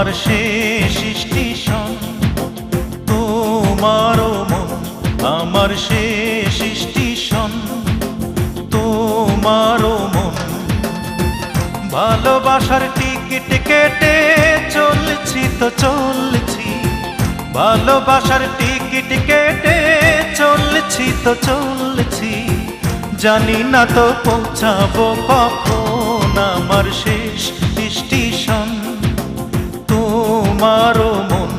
আমার শেষ স্টেশন, তোমারও মন আমার শেষ স্টেশন, তোমারও মন। ভালোবাসার টিকিট কেটে চলছি তো চলছি, ভালোবাসার টিকিট কেটে চলছি তো চলছি, জানি না তো পৌঁছাবো কখন আমার শেষ স্টেশন, তোমারও মন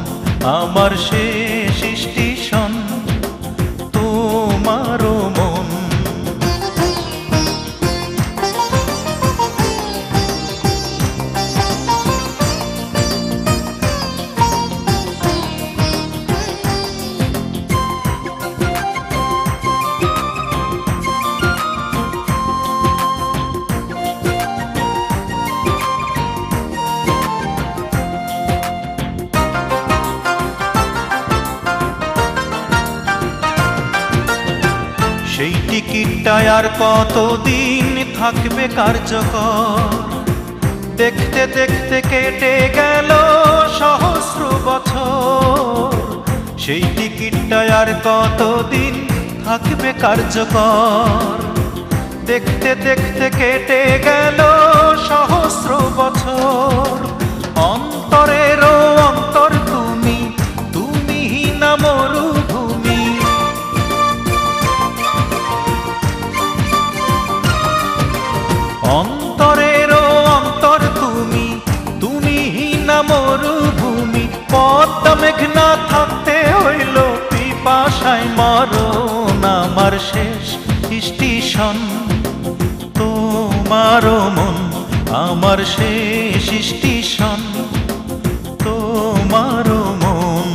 আমার শেষ স্টেশন, তোমারও মন। সেই টিকিটটায় আর কতদিন থাকবে কার্যকর, দেখতে দেখতে কেটে গেল সহস্র বছর। সেই টিকিটটায় আর কতদিন থাকবে কার্যকর, দেখতে দেখতে কেটে গেল সহস্র বছর। অন্তরেরও অন্তর তুমি, তুমি না মরুভূমি, অন্তরেরও অন্তর তুমি, তুমি না মরুভূমি। পদ্মা মেঘনা থাকতে হইল পিপাসায় মরণ আমার শেষ স্টেশন, তোমারও মন আমার শেষ স্টেশন, তোমারও মন।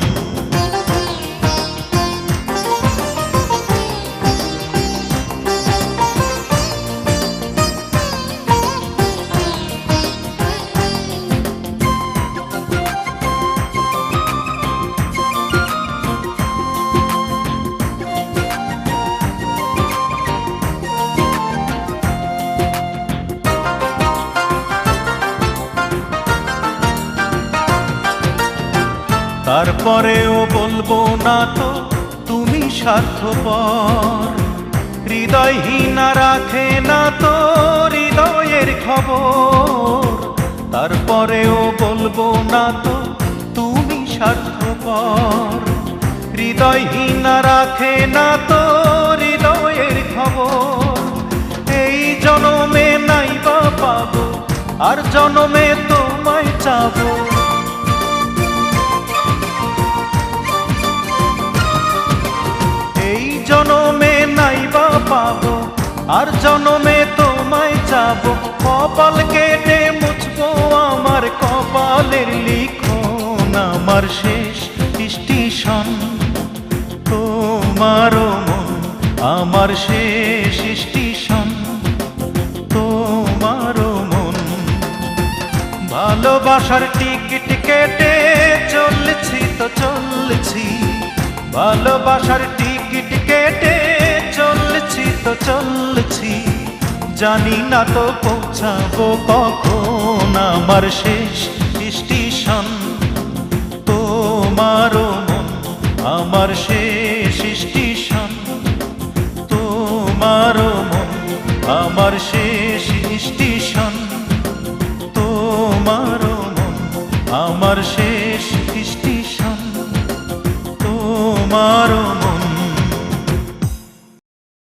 তারপরেও বলবো না তো তুমি স্বার্থপর, হৃদয়হীনা রাখে না তো হৃদয়ের খবর। তারপরেও বলবো না তো তুমি স্বার্থপর, হৃদয়হীনা রাখে না তো হৃদয়ের খবর। এই জনমে নাই বা পাবো, আর জনমে তোমায় চাবো। জনমে নাই বা পাবো, আর জনমে তোমায় যাবো। কপাল কেটে মুছবো আমার কপালের লিখন আমার শেষ স্টেশন, তোমারও মন আমার শেষ স্টেশন, তোমারও মন। ভালোবাসার টিকিট কেটে চলছি তো চলছি, ভালোবাসার টিকিট কেটে চলছি তো চলছি, জানি না তো পৌঁছাবো কখন আমার শেষ স্টেশন, তোমারও মন আমার শেষ